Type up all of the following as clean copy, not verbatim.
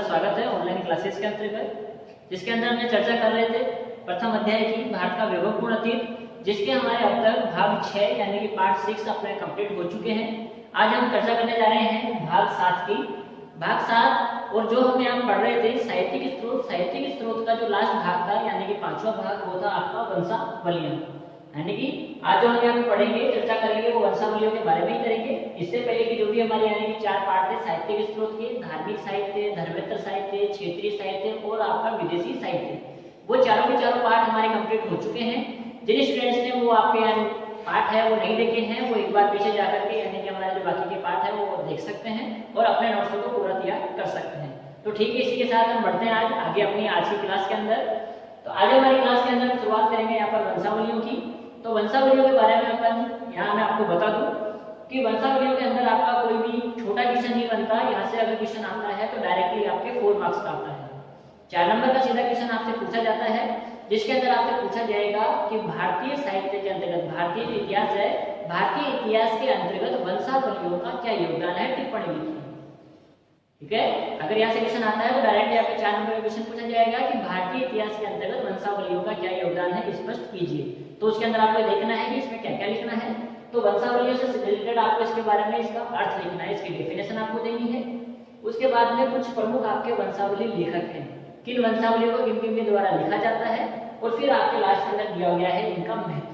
स्वागत है online classes के अंतर्गत, जिसके अंदर हमने चर्चा कर रहे थे प्रथम अध्याय की भारत का वैभवपूर्ण अतीत, जिसके हमारे अब तक भाग 6 यानी कि पार्ट 6 अपने कंप्लीट हो चुके हैं। आज हम चर्चा करने जा रहे हैं भाग 7 की। भाग 7 और जो हम यहाँ पढ़ रहे थे साहित्यिक स्रोत का जो लास्ट भाग था यानी कि 5वां भाग वो था आपका वंशावलियां। यानी कि आज जो हम यहाँ पे पढ़ेंगे चर्चा करेंगे वो वंशावलियों के बारे में ही करेंगे। इससे पहले की जो भी हमारे यानी कि 4 पार्ट थे साहित्यिक स्रोत के, धार्मिक साहित्य, धर्मेतर साहित्य, क्षेत्रीय साहित्य और आपका विदेशी साहित्य, वो चारों के चारों पार्ट हमारे कंप्लीट हो चुके हैं। जिन स्टूडेंट्स ने वो आपके यहाँ पार्ट है वो नहीं देखे हैं वो एक बार पीछे जाकर के यानी कि हमारे जो बाकी के पार्ट है वो देख सकते हैं और अपने नोट्स को पूरा तैयार कर सकते हैं। तो ठीक है, इसी के साथ हम बढ़ते हैं आज आगे अपनी आज की क्लास के अंदर। तो आज हमारी क्लास के अंदर शुरुआत करेंगे यहाँ पर वंशावलियों की। तो वंशावलियों के बारे में अपन यहाँ मैं आपको बता दूं कि वंशावलियों के अंदर आपका कोई भी छोटा क्वेश्चन नहीं बनता। यहाँ से अगर क्वेश्चन आता है तो डायरेक्टली आपके 4 मार्क्स का आता है। 4 नंबर का सीधा क्वेश्चन आपसे पूछा जाता है, जिसके अंदर आपसे पूछा जाएगा कि भारतीय साहित्य के अंतर्गत, भारतीय जो इतिहास है, भारतीय इतिहास के अंतर्गत वंशावलियों का क्या योगदान है, टिप्पणी लिखिए। ठीक है, अगर यहाँ से क्वेश्चन आता है तो डायरेक्टली आपके 4 नंबर का क्वेश्चन पूछा जाएगा कि भारतीय इतिहास के अंतर्गत वंशावलियों का क्या योगदान है, स्पष्ट कीजिए। तो उसके अंदर आपको देखना है कि इसमें क्या क्या लिखना है। तो वंशावलियों से रिलेटेड आपको इसके बारे में इसका अर्थ लिखना है, इसकी डेफिनेशन आपको देनी है। उसके बाद में कुछ प्रमुख आपके वंशावली लेखक हैं, किन वंशावलियों को किन के द्वारा लिखा जाता है, और फिर आपके लास्ट के अंदर दिया गया है इनका महत्व।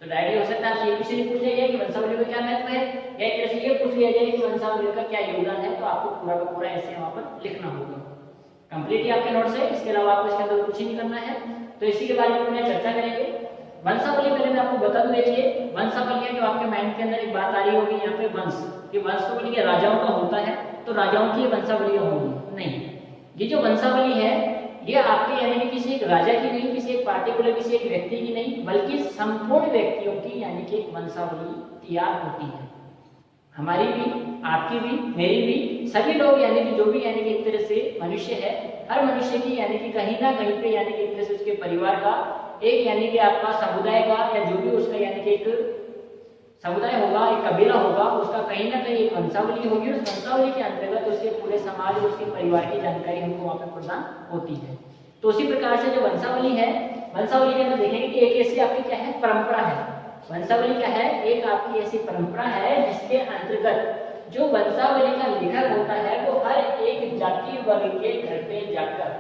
तो डायरेक्ट हो सकता है आपसे ये क्वेश्चन पूछ लिया जाए कि वंशावलियों का क्या महत्व है, या एक तरह से ये पूछ लिया जाए कि वंशावलियों का क्या योगदान है। तो आपको पूरा का पूरा ऐसे वहां पर लिखना होगा। कंप्लीट ही आपके नोट्स है, इसके अलावा आपको इसके अंदर कुछ ही नहीं करना है। तो इसी के बारे में मैं चर्चा करेंगे। वंशावली पहले मैं आपको बता दूं, देखिए वंशावलियां जो आपके माइंड के अंदर एक बात आ रही होगी यहाँ पे वंश, कि वंश तो बोलिए राजाओं का होता है तो राजाओं की वंशावलियां होंगी, नहीं। ये जो वंशावली है ये आपके यानी कि किसी एक राजा की नहीं, किसी एक पार्टिकुलर किसी एक व्यक्ति की नहीं, बल्कि संपूर्ण व्यक्तियों की यानी कि एक वंशावली तैयार होती है। हमारी भी, आपकी भी, मेरी भी, सभी लोग यानी कि जो भी यानी कि एक तरह से मनुष्य है, हर मनुष्य की यानी कि कहीं ना कहीं पे यानी कि एक तरह से उसके परिवार का एक यानी कि आपका समुदाय का या जो भी उसका यानी कि एक समुदाय होगा, एक कबीला होगा, उसका कहीं ना कहीं एक वंशावली होगी। उस वंशावली के अंतर्गत उसके पूरे समाज और उसके परिवार की जानकारी हमको वहां पर प्रदान होती है। तो उसी प्रकार से जो वंशावली है, वंशावली के अंदर देखेंगे कि एक ऐसी आपकी क्या है, परंपरा है। वंशावली क्या है, एक आपकी ऐसी परंपरा है जिसके अंतर्गत जो वंशावली का लेखक होता है वो हर एक जाति वर्ग के घर पे जाकर,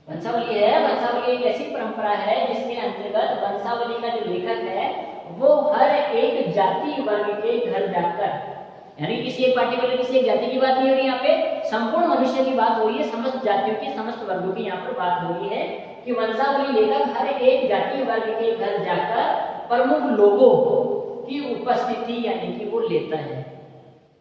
वंशावली है, वंशावली एक ऐसी परंपरा है जिसके अंतर्गत वंशावली का जो लेखक है वो हर एक जाति वर्ग के घर जाकर, यानी किसी एक पार्टिकुलर किसी एक जाति की बात नहीं हो रही, यहाँ पे संपूर्ण मनुष्य की बात हो रही है, समस्त जातियों की, समस्त वर्गों की यहाँ पर बात हो रही है कि वंशावली लेखक हर एक जाति वर्ग के घर जाकर प्रमुख लोगों की उपस्थिति यानी कि वो लेता है।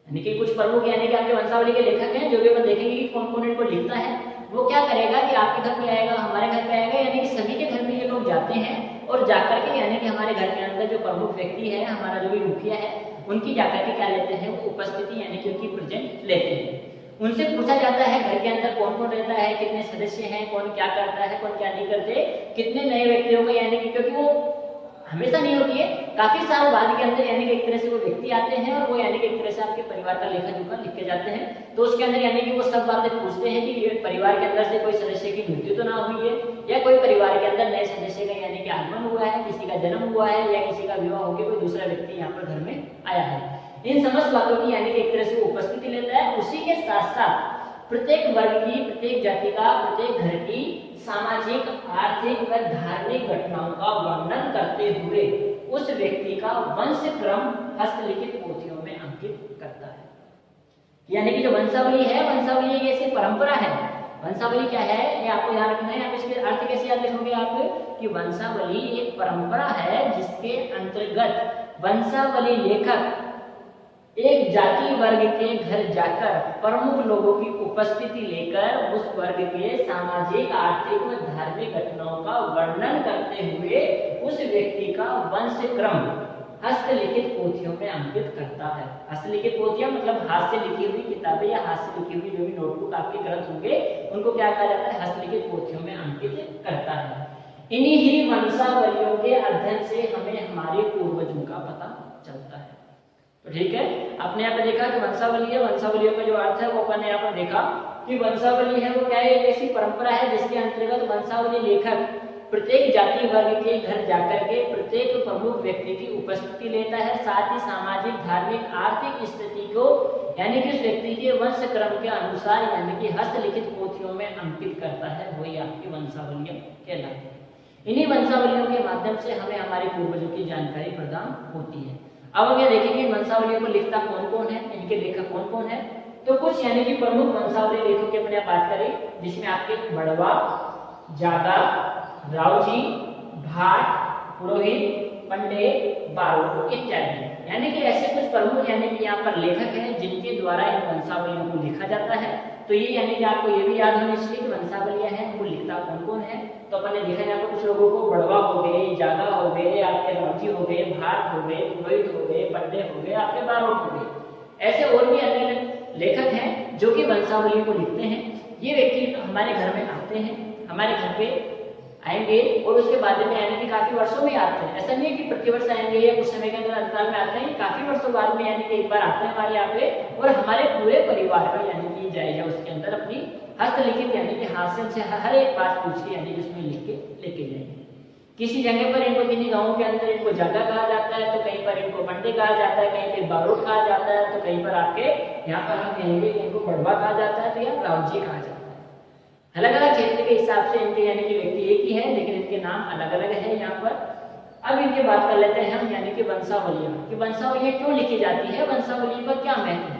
यानी कि कुछ प्रमुख यानी कि आपके वंशावली के लेखक हैं, जो भी अपन देखेंगे कि कौन कौन इनको लिखता है। वो क्या करेगा कि आपके घर पे आएगा, हमारे घर पे आएगा, यानी कि सभी के घर में ये लोग जाते हैं और जाकर के यानी कि हमारे घर के अंदर जो प्रमुख व्यक्ति है, हमारा जो भी मुखिया है, उनकी जाकर के क्या लेते हैं, वो उपस्थिति यानी कि उनकी प्रेजेंट लेते हैं। उनसे पूछा जाता है घर के अंदर कौन कौन रहता है, कितने सदस्य हैं, कौन क्या करता है, कौन क्या नहीं करते, कितने नए व्यक्तियों को, यानी कि क्योंकि वो हमेशा नहीं होती है, काफी साल बाद के अंदर यानी कि एक तरह से वो व्यक्ति आते हैं और वो यानी कि एक तरह से आपके परिवार का लेखा जोखा लिख के जाते हैं। तो उसके अंदर यानी कि वो सब बातें पूछते हैं कि परिवार के अंदर से कोई सदस्य की मृत्यु तो ना हुई है, या कोई परिवार के अंदर नए सदस्य का यानी कि आगमन हुआ है, किसी का जन्म हुआ है, या किसी का विवाह होकर कोई दूसरा व्यक्ति यहाँ पर घर में आया है। इन समस्त बातों की यानी कि एक तरह से उपस्थिति लेता है। उसी के साथ साथ प्रत्येक वर्ग की, प्रत्येक जाति का, प्रत्येक घर की सामाजिक, आर्थिक व धार्मिक घटनाओं का वर्णन करते हुए उस व्यक्ति का वंश क्रम हस्तलिखित पोथियों में अंकित करता है। यानी कि जो वंशावली है, वंशावली एक ऐसी परंपरा है। वंशावली क्या है ये आपको ध्यान रखना है। आप इसके अर्थ कैसे याद रखोगे आप कि वंशावली एक परंपरा है जिसके अंतर्गत वंशावली लेखक एक जाति वर्ग के घर जाकर प्रमुख लोगों की उपस्थिति लेकर उस वर्ग के सामाजिक, आर्थिक व धार्मिक घटनाओं का वर्णन करते हुए उस व्यक्ति का वंश क्रम हस्तलिखित पोथियों में अंकित करता है। हस्तलिखित पोथियां मतलब हाथ से लिखी हुई किताबें या हाथ से लिखी हुई जो भी नोटबुक आपके ग्रंथ होंगे उनको क्या कहा जाता है, हस्तलिखित पोथियों में अंकित करता है। इन्हीं ही वंशावलियों के अध्ययन से हमें हमारे पूर्वजों का पता चलता है। तो ठीक है, आपने यहाँ पे देखा कि वंशावली है, वंशावलियों का जो अर्थ है वो अपन ने यहाँ पर देखा कि वंशावली है वो क्या है, एक ऐसी परंपरा है जिसके अंतर्गत वंशावली लेखक प्रत्येक जाति वर्ग के घर जाकर के प्रत्येक प्रमुख व्यक्ति की उपस्थिति लेता है, साथ ही सामाजिक धार्मिक आर्थिक स्थिति को यानी कि उस व्यक्ति के वंश क्रम के अनुसार यानी कि हस्तलिखित पोथियों में अंकित करता है, वही आपकी वंशावलियां कहलाती है। इन्हीं वंशावलियों के माध्यम से हमें हमारे पूर्वजों की जानकारी प्रदान होती है। अब हम यह देखेंगे वंशावलियों को लिखता कौन कौन है, इनके लेखक कौन कौन है। तो कुछ यानी कि प्रमुख वंशावली लेखकों की अपने बात करें, जिसमें आपके बड़वा, जागा, रावजी, भाट, पुरोहित, पंडे, बारोट इत्यादि, यानी कि ऐसे कुछ प्रमुख यानी कि यहाँ पर लेखक हैं जिनके द्वारा इन वंशावलियों को लिखा जाता है। तो ये यानी कि आपको ये भी याद होनी चाहिए कि वंशावलियां हैं वो लिखता कौन कौन है। तो अपन ने देखा यहाँ पर कुछ लोगों को बड़वा हो गए, जागा हो गए, आपके रावजी हो गए, भाट हो गए, पुरोहित हो गए, पंडे हो गए, आपके बारोट हो गए। ऐसे और भी अन्य लेखक हैं जो कि वंशावलियों को लिखते हैं। ये व्यक्ति हमारे घर में आते हैं, हमारे घर पे आएंगे और उसके बाद में यानी कि काफी वर्षों में आते हैं। ऐसा नहीं है कि प्रतिवर्ष आएंगे या कुछ समय के अंदर अंतराल में आते हैं, काफी वर्षों बाद में यानी कि एक बार आते हैं हमारे यहाँ पे और हमारे पूरे परिवार का यानी कि जायजा उसके अंदर अपनी हस्तलिखित यानी कि हाथ से हर एक बात पूछ के यानी कि उसमें लिख के लेके जाएंगे। किसी जगह पर इनको किन्हीं गाँव के अंदर इनको जागा कहा जाता है, तो कहीं पर इनको पंडे कहा जाता है, कहीं पर बारोट कहा जाता है, तो कहीं पर आपके यहाँ पर हम कहेंगे कि इनको बड़वा कहा जाता है, तो या रावजी कहा जाता है। अलग अलग क्षेत्र के हिसाब से इनके यानी कि व्यक्ति एक ही है लेकिन इनके नाम अलग अलग है यहाँ पर। अब इनकी बात कर लेते हैं हम यानी कि वंशावलियां कि वंशावलियां क्यों लिखी जाती है, वंशावलियों का क्या महत्व है।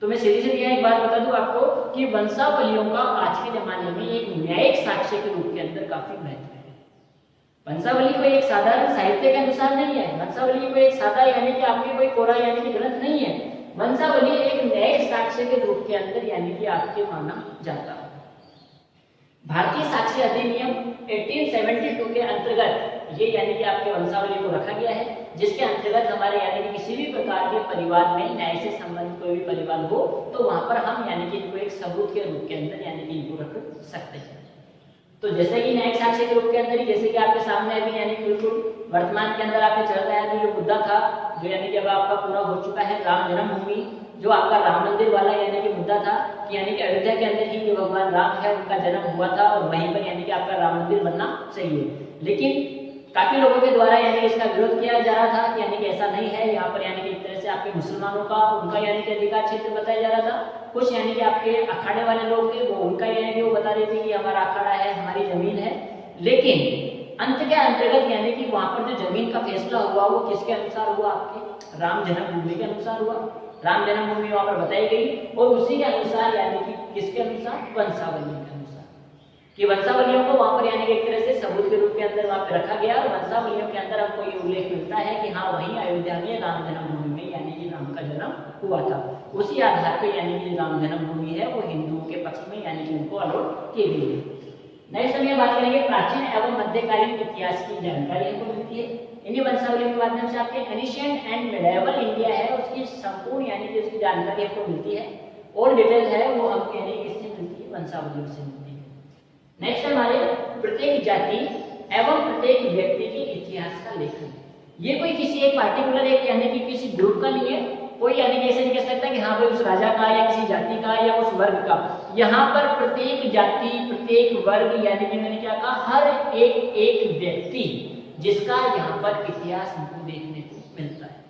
तो मैं सीधी सीधी एक बात बता दूं आपको कि वंशावलियों का आज के जमाने में एक न्यायिक साक्ष्य के रूप के अंदर काफी महत्व है। वंशावली कोई एक साधारण साहित्य के अनुसार नहीं है, वंशावली कोई एक सादा यानी कि आपकी कोई कोरा यानी कि ग्रंथ नहीं है। वंशावली एक न्यायिक साक्ष्य के रूप के अंदर यानी कि आपके माना जाता है। भारतीय साक्ष्य अधिनियम 1872 के अंतर्गत ये यानी कि आपके वंशावली को रखा गया है, जिसके अंतर्गत हमारे यानी कि किसी भी प्रकार के परिवार में न्याय से संबंधित कोई भी परिवार हो तो वहां पर हम यानी कि इनको एक सबूत के रूप के अंदर यानी कि इनको रख सकते हैं। तो जैसे कि न्यायिक साक्ष्य के रूप के अंदर ही जैसे कि आपके सामने अभी यानी कि बिल्कुल वर्तमान के अंदर आपके चल रहा है जो मुद्दा था, जो यानी कि अब आपका पूरा हो चुका है, राम जन्मभूमि, जो आपका राम मंदिर वाला यानी कि मुद्दा था कि यानी कि अयोध्या के अंदर ही जो भगवान राम है उनका जन्म हुआ था और वहीं पर यानी कि आपका राम मंदिर बनना चाहिए। लेकिन काफी लोगों के द्वारा यानी कि इसका विरोध किया जा रहा था कि यानी कि ऐसा नहीं है, यहाँ पर यानी कि एक तरह से आपके मुसलमानों का उनका यानी कि अधिकार क्षेत्र बताया जा रहा था। कुछ यानी कि आपके अखाड़े वाले लोग थे वो उनका यानी कि वो बता रहे थे कि हमारा अखाड़ा है, हमारी जमीन है। लेकिन अंत के अंतर्गत यानी कि वहां पर जो जमीन का फैसला हुआ वो किसके अनुसार हुआ, आपके राम जन्मभूमि के अनुसार हुआ। राम जन्मभूमि वहां पर बताई गई और उसी के अनुसार यानी कि किसके अनुसार, वंशावली के अनुसार, कि वंशावलियों को वहां पर यानी कि एक तरह से सबूत के रूप के अंदर वहां पर रखा गया और वंशावलियों के अंदर हमको ये उल्लेख मिलता है कि हाँ वहीं अयोध्या में राम जन्मभूमि में यानी कि राम का जन्म हुआ था। उसी आधार पर यानी कि राम जन्मभूमि है वो हिंदुओं के पक्ष में यानी कि उनको अलॉट की गई है। नेक्स्ट हम ये बात करेंगे प्राचीन एवं मध्यकालीन इतिहास की जानकारी हमको मिलती है। इन्हीं वंशावली के माध्यम से आपके एनिशिएंट एंड मिडिएवल इंडिया है उसकी संपूर्ण यानी कि उसकी जानकारी हमको मिलती है। ऑल डिटेल है वो हमको यानी किससे मिलती है, वंशावलियों से मिलती है। नेक्स्ट हमारे प्रत्येक जाति एवं प्रत्येक व्यक्ति के इतिहास का लेखन। ये कोई किसी एक पार्टिकुलर एक यानी कि किसी ग्रुप का नहीं है, कोई यानी कि ऐसे नहीं कह सकता कि हाँ भाई उस राजा का या किसी जाति का या उस वर्ग का। यहाँ पर प्रत्येक जाति प्रत्येक वर्ग यानी कि मैंने क्या कहा, हर एक व्यक्ति जिसका यहाँ पर इतिहास हमको देखने को मिलता है।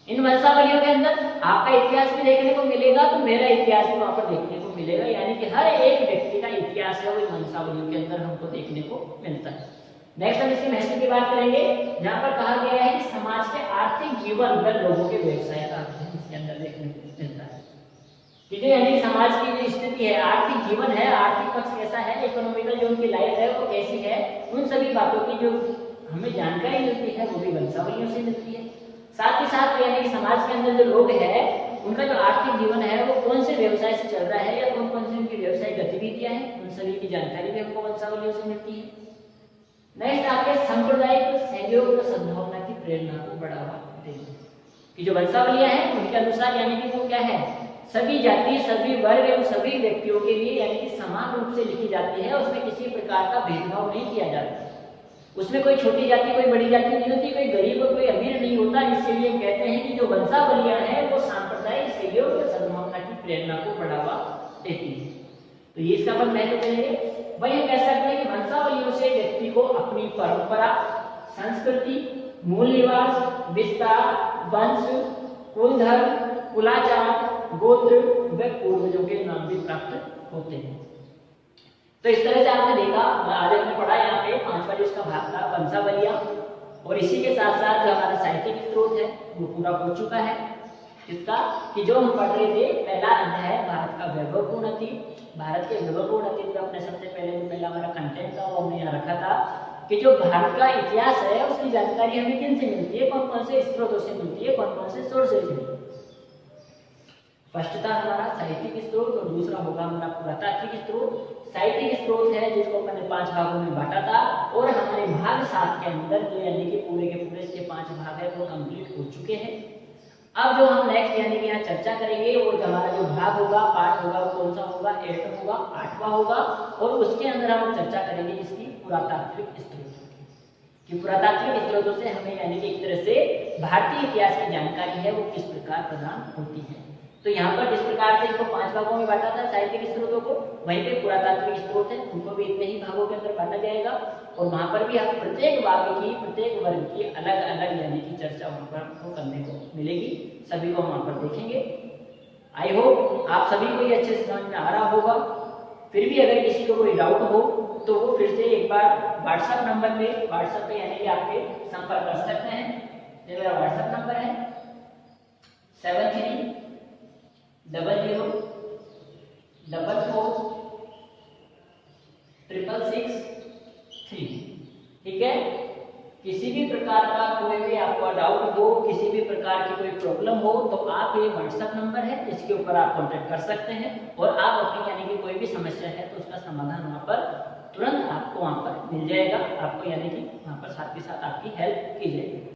इन वंशावलियों के अंदर आपका इतिहास भी देखने को मिलेगा तो मेरा इतिहास भी वहां पर देखने को मिलेगा, यानी कि हर एक व्यक्ति का इतिहास है वो इन वंशावलियों के अंदर हमको देखने को मिलता है। नेक्स्ट हम इसके महत्व की बात करेंगे, जहाँ पर कहा गया है कि समाज के आर्थिक जीवन पर लोगों के व्यवसाय का अध्ययन इसके अंदर देखने को मिलता है। कि जो यानी समाज की जो स्थिति है, आर्थिक जीवन है, आर्थिक पक्ष कैसा है, इकोनॉमिकल जो उनकी लाइफ है वो कैसी है, उन सभी बातों की जो हमें जानकारी मिलती है वो भी वंशावलियों से मिलती है। साथ ही साथ यानी कि समाज के अंदर जो लोग हैं उनका जो आर्थिक जीवन है वो कौन से व्यवसाय से चल रहा है या कौन कौन सी उनकी व्यवसायिक गतिविधियां हैं, उन सभी की जानकारी भी हमको वंशावलियों से मिलती है। नेक्स्ट आपके सांप्रदायिक सहयोग और सद्भावना की प्रेरणा को बढ़ावा देना, कि जो वंशावलियां हैं उनके अनुसार यानी कि वो क्या है, सभी जाति सभी वर्ग एवं सभी व्यक्तियों के लिए यानी कि समान रूप से लिखी जाती है, उसमें किसी प्रकार का भेदभाव नहीं किया जाता। उसमें कोई छोटी जाति कोई बड़ी जाति नहीं होती, कोई गरीब और कोई अमीर नहीं होता। इसलिए हम कहते हैं कि जो वंशावलियां हैं वो सांप्रदायिक सहयोग और सद्भावना की प्रेरणा को बढ़ावा देती है। तो ये इसका अपन महत्व करेंगे। वही हम कह सकते हैं कि वंशावलियों से व्यक्ति को अपनी परंपरा, संस्कृति, मूल निवास, विस्तार, वंश, कुल धर्म, कुलाचार, गोत्र व पूर्वजों के नाम भी प्राप्त होते हैं। तो इस तरह से आपने देखा, आज हमने पढ़ा यहाँ पे 5वां जो इसका भाग था वंशावलियां, और इसी के साथ साथ जो हमारा साहित्यिक स्रोत है वो पूरा हो चुका है। इसका कि जो हम पढ़ रहे थे पहला अध्याय भारत का वैभवपूर्ण अतीत। भारत के वैभवपूर्ण अतीत में अपने सबसे पहला हमारा कंटेंट था वो हमने यहाँ रखा था कि जो भारत का इतिहास है उसकी जानकारी हमें किन से मिलती है, कौन कौन से स्रोतों से मिलती है, कौन कौन से सोर्सेज से। फर्स्ट था हमारा साहित्यिक स्रोत और दूसरा होगा हमारा पुरातात्विक स्रोत। साहित्यिक स्रोत है जिसको मैंने 5 भागों में बांटा था, और हमारे भाग 7 के अंदर जो यानी कि पूरे के पूरे इसके 5 भाग है वो कंप्लीट हो चुके हैं। अब जो हम नेक्स्ट यानी कि यहाँ चर्चा करेंगे वो हमारा जो भाग होगा, पार्ट होगा, वो कौन सा होगा, 8 होगा, 8वां होगा, और उसके अंदर हम चर्चा करेंगे इसकी पुरातात्विक स्रोतों की। पुरातात्विक स्रोतों से हमें यानी कि एक तरह से भारतीय इतिहास की जानकारी है वो किस प्रकार प्रदान होती है। तो यहाँ पर जिस प्रकार से इसको 5 भागों में बांटा था साहित्यिक स्रोतों को, वहीं पे पुरातात्विक स्रोत है उनको भी इतने ही भागों के अंदर बांटा जाएगा, और वहां पर भी हम प्रत्येक भाग की, प्रत्येक वर्ग की अलग अलग यानी कि चर्चा वहां पर हमको करने को मिलेगी। सभी को वहां पर देखेंगे। आई होप आप सभी को ये अच्छे से समझ में आ रहा होगा। फिर भी अगर किसी को कोई डाउट हो तो वो फिर से एक बार व्हाट्सएप नंबर पे यानी कि आपके संपर्क कर सकते हैं। ये मेरा व्हाट्सएप नंबर है 7300446663। ठीक है। किसी भी प्रकार का कोई भी आपका डाउट हो, किसी भी प्रकार की कोई प्रॉब्लम हो तो आप ये व्हाट्सएप नंबर है इसके ऊपर आप कांटेक्ट कर सकते हैं, और आप अपनी यानी कि कोई भी समस्या है तो उसका समाधान वहां पर तुरंत आपको वहां पर मिल जाएगा। आपको यानी कि वहां पर साथ के साथ आपकी हेल्प की जाएगी।